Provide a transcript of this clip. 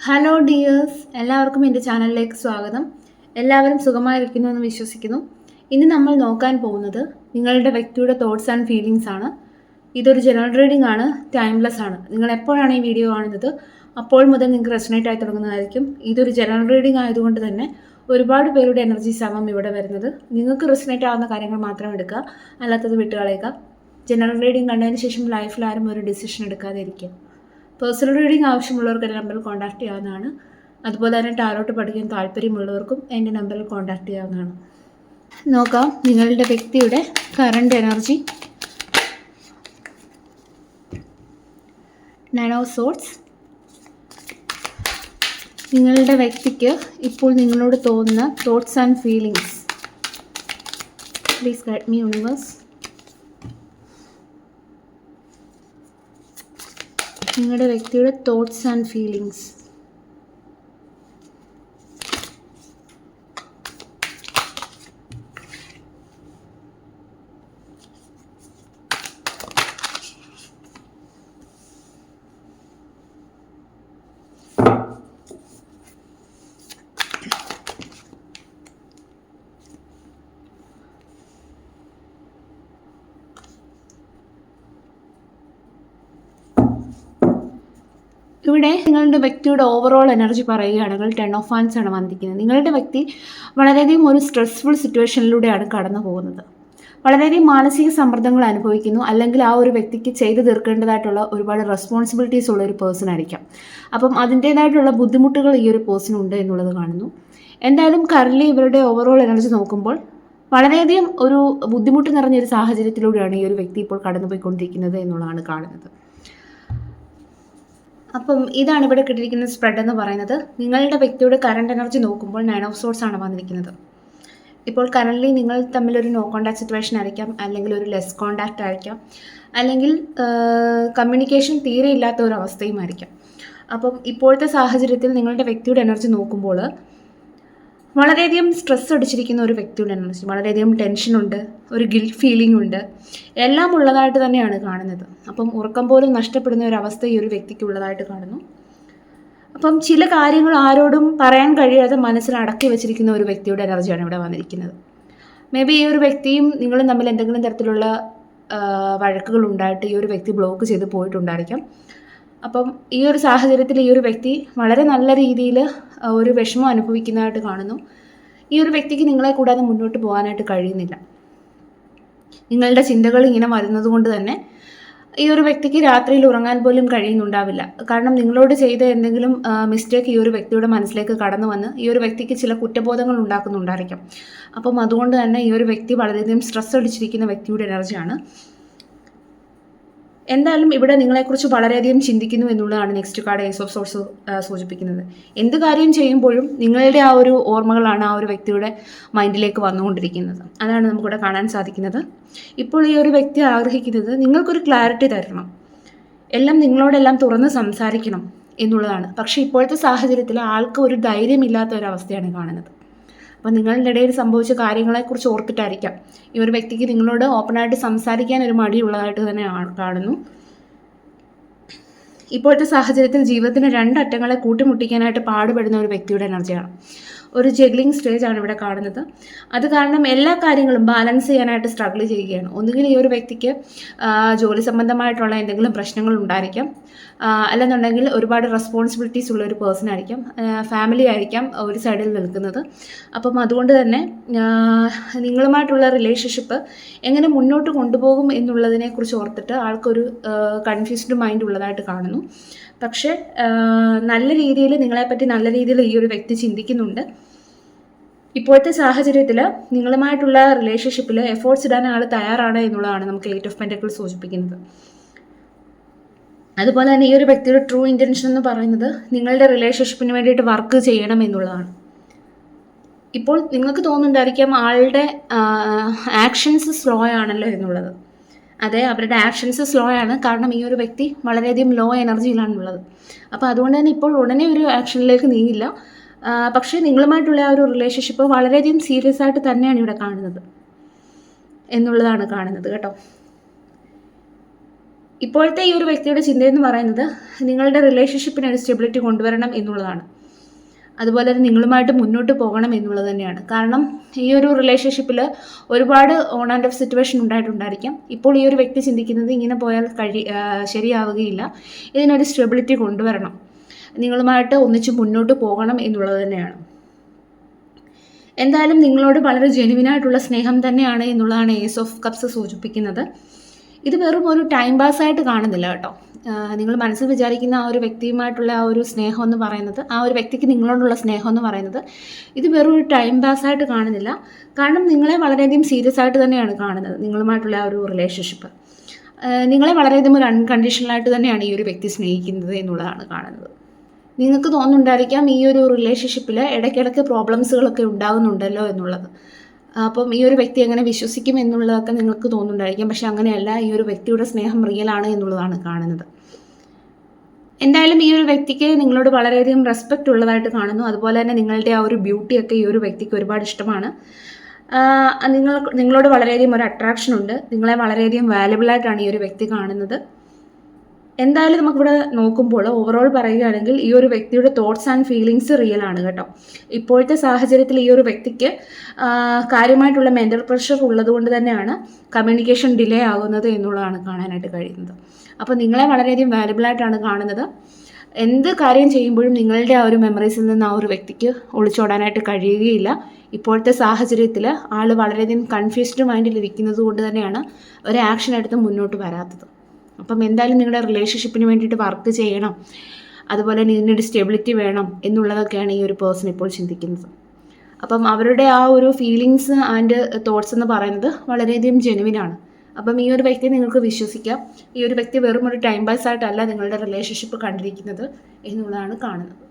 Hello dears, എല്ലാവർക്കും എൻ്റെ ചാനലിലേക്ക് സ്വാഗതം. എല്ലാവരും സുഖമായിരിക്കുന്നു എന്ന് വിശ്വസിക്കുന്നു. ഇനി നമ്മൾ നോക്കാൻ പോകുന്നത് നിങ്ങളുടെ വ്യക്തിയുടെ തോട്ട്സ് ആൻഡ് ഫീലിങ്സ് ആണ്. ഇതൊരു ജനറൽ റീഡിംഗ് ആണ്, ടൈംലെസ് ആണ്. നിങ്ങൾ എപ്പോഴാണ് ഈ വീഡിയോ കാണുന്നത് അപ്പോൾ മുതൽ നിങ്ങൾക്ക് റെസണേറ്റ് ആയി തുടങ്ങുന്നതായിരിക്കും. ഇതൊരു ജനറൽ റീഡിംഗ് ആയതുകൊണ്ട് തന്നെ ഒരുപാട് പേരുടെ എനർജീസ് ആവാം ഇവിടെ വരുന്നത്. നിങ്ങൾക്ക് റെസണേറ്റ് ആവുന്ന കാര്യങ്ങൾ മാത്രം എടുക്കുക, അല്ലാത്തത് വിട്ടുകളയുക. ജനറൽ റീഡിംഗ് കണ്ടതിന് ശേഷം ലൈഫിൽ ആരും ഒരു ഡിസിഷൻ എടുക്കാതെ ഇരിക്കുക. പേഴ്സണൽ റീഡിംഗ് ആവശ്യമുള്ളവർക്ക് എൻ്റെ നമ്പറിൽ കോൺടാക്ട് ചെയ്യാവുന്നതാണ്. അതുപോലെ തന്നെ ടാരോട്ട് പഠിക്കാൻ താല്പര്യമുള്ളവർക്കും എൻ്റെ നമ്പറിൽ കോൺടാക്ട് ചെയ്യാവുന്നതാണ്. നോക്കാം നിങ്ങളുടെ വ്യക്തിയുടെ കറണ്ട് എനർജി. 9 of swords. നിങ്ങളുടെ വ്യക്തിക്ക് ഇപ്പോൾ നിങ്ങളോട് തോന്നുന്ന thoughts and feelings. Please guide me universe. നിങ്ങളുടെ വ്യക്തിയുടെ തോട്ട്സ് ആൻഡ് ഫീലിങ്സ്. ഇവിടെ നിങ്ങളുടെ വ്യക്തിയുടെ ഓവറോൾ എനർജി പറയുകയാണെങ്കിൽ 10 ഓഫ് വാൻസ് ആണ് വന്നിരിക്കുന്നത്. നിങ്ങളുടെ വ്യക്തി വളരെയധികം ഒരു സ്ട്രെസ്ഫുൾ സിറ്റുവേഷനിലൂടെയാണ് കടന്നു പോകുന്നത്. വളരെയധികം മാനസിക സമ്മർദ്ദങ്ങൾ അനുഭവിക്കുന്നു, അല്ലെങ്കിൽ ആ ഒരു വ്യക്തിക്ക് ചെയ്തു തീർക്കേണ്ടതായിട്ടുള്ള ഒരുപാട് റെസ്പോൺസിബിലിറ്റീസ് ഉള്ള ഒരു പേഴ്സൺ ആയിരിക്കാം. അപ്പം അതിൻ്റേതായിട്ടുള്ള ബുദ്ധിമുട്ടുകൾ ഈ ഒരു പേഴ്സണുണ്ട് എന്നുള്ളത് കാണുന്നു. എന്തായാലും കറൻലി ഇവരുടെ ഓവറോൾ എനർജി നോക്കുമ്പോൾ വളരെയധികം ഒരു ബുദ്ധിമുട്ട് നിറഞ്ഞൊരു സാഹചര്യത്തിലൂടെയാണ് ഈ ഒരു വ്യക്തി ഇപ്പോൾ കടന്നുപോയിക്കൊണ്ടിരിക്കുന്നത് എന്നുള്ളതാണ് കാണുന്നത്. അപ്പം ഇതാണ് ഇവിടെ കിട്ടിയിരിക്കുന്ന സ്പ്രെഡ് എന്ന് പറയുന്നത്. നിങ്ങളുടെ വ്യക്തിയുടെ കറണ്ട് എനർജി നോക്കുമ്പോൾ 9 ഓഫ് സോർഡ്സ് ആണ് വന്നിരിക്കുന്നത്. ഇപ്പോൾ കറൻ്റ്ലി നിങ്ങൾ തമ്മിലൊരു നോ കോൺടാക്ട് സിറ്റുവേഷൻ ആയിരിക്കാം, അല്ലെങ്കിൽ ഒരു ലെസ് കോൺടാക്റ്റ് ആയിരിക്കാം, അല്ലെങ്കിൽ കമ്മ്യൂണിക്കേഷൻ തീരെ ഇല്ലാത്ത ഒരു അവസ്ഥയും ആയിരിക്കാം. അപ്പം ഇപ്പോഴത്തെ സാഹചര്യത്തിൽ നിങ്ങളുടെ വ്യക്തിയുടെ എനർജി നോക്കുമ്പോൾ വളരെയധികം സ്ട്രെസ് അടിച്ചിരിക്കുന്ന ഒരു വ്യക്തിയുടെ എനർജി, വളരെയധികം ടെൻഷനുണ്ട്, ഒരു ഗിൽറ്റ് ഫീലിംഗ് ഉണ്ട്, എല്ലാം ഉള്ളതായിട്ട് തന്നെയാണ് കാണുന്നത്. അപ്പം ഉറക്കം പോലും നഷ്ടപ്പെടുന്ന ഒരു അവസ്ഥ ഈ ഒരു വ്യക്തിക്ക് ഉള്ളതായിട്ട് കാണുന്നു. അപ്പം ചില കാര്യങ്ങൾ ആരോടും പറയാൻ കഴിയാതെ മനസ്സിൽ അടക്കി വെച്ചിരിക്കുന്ന ഒരു വ്യക്തിയുടെ എനർജിയാണ് ഇവിടെ വന്നിരിക്കുന്നത്. മേ ബി ഈ ഒരു വ്യക്തിയും നിങ്ങളും തമ്മിൽ എന്തെങ്കിലും തരത്തിലുള്ള വഴക്കുകൾ ഉണ്ടായിട്ട് ഈ ഒരു വ്യക്തി ബ്ലോക്ക് ചെയ്ത് പോയിട്ടുണ്ടായിരിക്കാം. അപ്പം ഈ ഒരു സാഹചര്യത്തിൽ ഈ ഒരു വ്യക്തി വളരെ നല്ല രീതിയിൽ ഒരു വിഷമം അനുഭവിക്കുന്നതായിട്ട് കാണുന്നു. ഈ ഒരു വ്യക്തിക്ക് നിങ്ങളെ കൂടാതെ മുന്നോട്ട് പോകാനായിട്ട് കഴിയുന്നില്ല. നിങ്ങളുടെ ചിന്തകൾ ഇങ്ങനെ വരുന്നത് കൊണ്ട് തന്നെ ഈ ഒരു വ്യക്തിക്ക് രാത്രിയിൽ ഉറങ്ങാൻ പോലും കഴിയുന്നുണ്ടാവില്ല. കാരണം നിങ്ങളോട് ചെയ്ത എന്തെങ്കിലും മിസ്റ്റേക്ക് ഈ ഒരു വ്യക്തിയുടെ മനസ്സിലേക്ക് കടന്നു വന്ന് ഈ ഒരു വ്യക്തിക്ക് ചില കുറ്റബോധങ്ങൾ ഉണ്ടാക്കുന്നുണ്ടായിരിക്കാം. അപ്പം അതുകൊണ്ട് തന്നെ ഈ ഒരു വ്യക്തി വളരെയധികം സ്ട്രെസ് അടിച്ചിരിക്കുന്ന വ്യക്തിയുടെ എനർജിയാണ്. എന്തായാലും ഇവിടെ നിങ്ങളെക്കുറിച്ച് വളരെയധികം ചിന്തിക്കുന്നു എന്നുള്ളതാണ് next card ace of swords സൂചിപ്പിക്കുന്നത്. എന്ത് കാര്യം ചെയ്യുമ്പോഴും നിങ്ങളുടെ ആ ഒരു ഓർമ്മകളാണ് ആ ഒരു വ്യക്തിയുടെ മൈൻഡിലേക്ക് വന്നുകൊണ്ടിരിക്കുന്നത്. അതാണ് നമുക്കിവിടെ കാണാൻ സാധിക്കുന്നത്. ഇപ്പോൾ ഈ ഒരു വ്യക്തി ആഗ്രഹിക്കുന്നത് നിങ്ങൾക്കൊരു ക്ലാരിറ്റി തരണം, എല്ലാം നിങ്ങളോടെല്ലാം തുറന്ന് സംസാരിക്കണം എന്നുള്ളതാണ്. പക്ഷേ ഇപ്പോഴത്തെ സാഹചര്യത്തിൽ ആൾക്ക് ഒരു ധൈര്യമില്ലാത്ത ഒരവസ്ഥയാണ് കാണുന്നത്. അപ്പോൾ നിങ്ങളുടെ ഇടയിൽ സംഭവിച്ച കാര്യങ്ങളെക്കുറിച്ച് ഓർത്തിട്ടായിരിക്കാം ഈ ഒരു വ്യക്തിക്ക് നിങ്ങളോട് ഓപ്പണായിട്ട് സംസാരിക്കാൻ ഒരു മടിയുള്ളതായിട്ട് തന്നെ കാണുന്നു. ഇപ്പോഴത്തെ സാഹചര്യത്തിൽ ജീവിതത്തിന് 2 അറ്റങ്ങളെ കൂട്ടിമുട്ടിക്കാനായിട്ട് പാടുപെടുന്ന ഒരു വ്യക്തിയുടെ എനർജിയാണ്. ഒരു ജഗ്ലിംഗ് സ്റ്റേജ് ആണ് ഇവിടെ കാണുന്നത്. അത് കാരണം എല്ലാ കാര്യങ്ങളും ബാലൻസ് ചെയ്യാനായിട്ട് സ്ട്രഗിൾ ചെയ്യുകയാണ്. ഒന്നുകിൽ ഈ ഒരു വ്യക്തിക്ക് ജോലി സംബന്ധമായിട്ടുള്ള എന്തെങ്കിലും പ്രശ്നങ്ങൾ ഉണ്ടായിരിക്കാം, അല്ലെന്നുണ്ടെങ്കിൽ ഒരുപാട് റെസ്പോൺസിബിലിറ്റീസ് ഉള്ള ഒരു പേഴ്സൺ ആയിരിക്കാം, ഫാമിലി ആയിരിക്കാം ഒരു സൈഡിൽ നിൽക്കുന്നത്. അപ്പം അതുകൊണ്ട് തന്നെ നിങ്ങളുമായിട്ടുള്ള റിലേഷൻഷിപ്പ് എങ്ങനെ മുന്നോട്ട് കൊണ്ടുപോകും എന്നുള്ളതിനെക്കുറിച്ച് ഓർത്തിട്ട് ആൾക്കൊരു കൺഫ്യൂസ്ഡ് മൈൻഡ് ഉള്ളതായിട്ട് കാണുന്നു. പക്ഷേ നല്ല രീതിയിൽ നിങ്ങളെപ്പറ്റി നല്ല രീതിയിൽ ഈ ഒരു വ്യക്തി ചിന്തിക്കുന്നുണ്ട്. ഇപ്പോഴത്തെ സാഹചര്യത്തിൽ നിങ്ങളുമായിട്ടുള്ള റിലേഷൻഷിപ്പിൽ എഫേർട്സ് ഇടാൻ ആൾ തയ്യാറാണ് എന്നുള്ളതാണ് നമുക്ക് 8 ഓഫ് പെന്റക്കിൾസ് സൂചിപ്പിക്കുന്നത്. അതുപോലെ തന്നെ ഈ ഒരു വ്യക്തിയുടെ ട്രൂ ഇൻറ്റൻഷൻ എന്ന് പറയുന്നത് നിങ്ങളുടെ റിലേഷൻഷിപ്പിന് വേണ്ടിയിട്ട് വർക്ക് ചെയ്യണം എന്നുള്ളതാണ്. ഇപ്പോൾ നിങ്ങൾക്ക് തോന്നുന്നുണ്ടായിരിക്കാം ആളുടെ ആക്ഷൻസ് സ്ലോ ആണല്ലോ എന്നുള്ളത്. അതെ, അവരുടെ ആക്ഷൻസ് സ്ലോ ആണ്. കാരണം ഈ ഒരു വ്യക്തി വളരെയധികം ലോ എനർജിയിലാണുള്ളത്. അപ്പോൾ അതുകൊണ്ട് തന്നെ ഇപ്പോൾ ഉടനെ ഒരു ആക്ഷനിലേക്ക് നീങ്ങില്ല. പക്ഷേ നിങ്ങളുമായിട്ടുള്ള ആ ഒരു റിലേഷൻഷിപ്പ് വളരെയധികം സീരിയസ് ആയിട്ട് തന്നെയാണ് ഇവിടെ കാണുന്നത് എന്നുള്ളതാണ് കാണുന്നത് കേട്ടോ. ഇപ്പോഴത്തെ ഈ ഒരു വ്യക്തിയുടെ ചിന്തയെന്ന് പറയുന്നത് നിങ്ങളുടെ റിലേഷൻഷിപ്പിന് ഒരു സ്റ്റെബിലിറ്റി കൊണ്ടുവരണം എന്നുള്ളതാണ്. അതുപോലെ തന്നെ നിങ്ങളുമായിട്ട് മുന്നോട്ട് പോകണം എന്നുള്ളത് തന്നെയാണ്. കാരണം ഈ ഒരു റിലേഷൻഷിപ്പിൽ ഒരുപാട് ഓൺ ആൻഡ് ഓഫ് സിറ്റുവേഷൻ ഉണ്ടായിട്ടുണ്ടായിരിക്കാം. ഇപ്പോൾ ഈ ഒരു വ്യക്തി ചിന്തിക്കുന്നത് ഇങ്ങനെ പോയാൽ ശരിയാവുകയില്ല, ഇതിനൊരു സ്റ്റെബിലിറ്റി കൊണ്ടുവരണം, നിങ്ങളുമായിട്ട് ഒന്നിച്ച് മുന്നോട്ട് പോകണം എന്നുള്ളത് തന്നെയാണ്. എന്തായാലും നിങ്ങളോട് വളരെ ജെനുവിനായിട്ടുള്ള സ്നേഹം തന്നെയാണ് എന്നുള്ളതാണ് ഏസ് ഓഫ് കപ്സ് സൂചിപ്പിക്കുന്നത്. ഇത് വെറും ഒരു ടൈം പാസ്സായിട്ട് കാണുന്നില്ല കേട്ടോ. നിങ്ങൾ മനസ്സിൽ വിചാരിക്കുന്ന ആ ഒരു വ്യക്തിയുമായിട്ടുള്ള ആ ഒരു സ്നേഹം എന്ന് പറയുന്നത്, ആ ഒരു വ്യക്തിക്ക് നിങ്ങളോടുള്ള സ്നേഹം എന്ന് പറയുന്നത് ഇത് വെറും ഒരു ടൈം പാസ്സായിട്ട് കാണുന്നില്ല. കാരണം നിങ്ങളെ വളരെയധികം സീരിയസ് ആയിട്ട് തന്നെയാണ് കാണുന്നത്. നിങ്ങളുമായിട്ടുള്ള ആ ഒരു റിലേഷൻഷിപ്പ് നിങ്ങളെ വളരെയധികം ഒരു അൺകണ്ടീഷണലായിട്ട് തന്നെയാണ് ഈ ഒരു വ്യക്തി സ്നേഹിക്കുന്നത് എന്നുള്ളതാണ് കാണുന്നത്. നിങ്ങൾക്ക് തോന്നുന്നുണ്ടായിരിക്കാം ഈ ഒരു റിലേഷൻഷിപ്പിൽ ഇടയ്ക്കിടയ്ക്ക് പ്രോബ്ലംസുകളൊക്കെ ഉണ്ടാകുന്നുണ്ടല്ലോ എന്നുള്ളത്. അപ്പം ഈ ഒരു വ്യക്തി എങ്ങനെ വിശ്വസിക്കും എന്നുള്ളതൊക്കെ നിങ്ങൾക്ക് തോന്നുന്നുണ്ടായിരിക്കാം. പക്ഷെ അങ്ങനെയല്ല, ഈ ഒരു വ്യക്തിയുടെ സ്നേഹം റിയലാണ് എന്നുള്ളതാണ് കാണുന്നത്. എന്തായാലും ഈ ഒരു വ്യക്തിക്ക് നിങ്ങളോട് വളരെയധികം റെസ്പെക്റ്റ് ഉള്ളതായിട്ട് കാണുന്നു. അതുപോലെ തന്നെ നിങ്ങളുടെ ആ ഒരു ബ്യൂട്ടിയൊക്കെ ഈ ഒരു വ്യക്തിക്ക് ഒരുപാട് ഇഷ്ടമാണ്. നിങ്ങളോട് വളരെയധികം ഒരു അട്രാക്ഷൻ ഉണ്ട്. നിങ്ങളെ വളരെയധികം വാല്യബിളായിട്ടാണ് ഈ ഒരു വ്യക്തി കാണുന്നത്. എന്തായാലും നമുക്കിവിടെ നോക്കുമ്പോൾ ഓവറോൾ പറയുകയാണെങ്കിൽ ഈ ഒരു വ്യക്തിയുടെ തോട്ട്സ് ആൻഡ് ഫീലിങ്സ് റിയൽ ആണ് കേട്ടോ. ഇപ്പോഴത്തെ സാഹചര്യത്തിൽ ഈ ഒരു വ്യക്തിക്ക് കാര്യമായിട്ടുള്ള മെൻ്റൽ പ്രഷർ ഉള്ളതുകൊണ്ട് തന്നെയാണ് കമ്മ്യൂണിക്കേഷൻ ഡിലേ ആകുന്നത് എന്നുള്ളതാണ് കാണാനായിട്ട് കഴിയുന്നത്. അപ്പോൾ നിങ്ങളെ വളരെയധികം വാല്യബിളായിട്ടാണ് കാണുന്നത്. എന്ത് കാര്യം ചെയ്യുമ്പോഴും നിങ്ങളുടെ ആ ഒരു മെമ്മറീസിൽ നിന്ന് ആ ഒരു വ്യക്തിക്ക് ഒളിച്ചോടാനായിട്ട് കഴിയുകയില്ല. ഇപ്പോഴത്തെ സാഹചര്യത്തിൽ ആൾ വളരെയധികം കൺഫ്യൂസ്ഡ് മൈൻഡിൽ ഇരിക്കുന്നത് കൊണ്ട് തന്നെയാണ് ഒരു ആക്ഷൻ എടുത്ത് മുന്നോട്ട് വരാത്തത്. അപ്പം എന്തായാലും നിങ്ങളുടെ റിലേഷൻഷിപ്പിന് വേണ്ടിയിട്ട് വർക്ക് ചെയ്യണം, അതുപോലെ തന്നെ ഇതിനൊരു സ്റ്റെബിലിറ്റി വേണം എന്നുള്ളതൊക്കെയാണ് ഈ ഒരു പേഴ്സൺ ഇപ്പോൾ ചിന്തിക്കുന്നത്. അപ്പം അവരുടെ ആ ഒരു ഫീലിങ്സ് ആൻഡ് തോട്ട്സ് എന്ന് പറയുന്നത് വളരെയധികം ജെനുവിനാണ്. അപ്പം ഈ ഒരു വ്യക്തിയെ നിങ്ങൾക്ക് വിശ്വസിക്കാം. ഈ ഒരു വ്യക്തി വെറും ഒരു ടൈം പാസ് ആയിട്ടല്ല നിങ്ങളുടെ റിലേഷൻഷിപ്പ് കണ്ടിരിക്കുന്നത് എന്നുള്ളതാണ് കാണുന്നത്.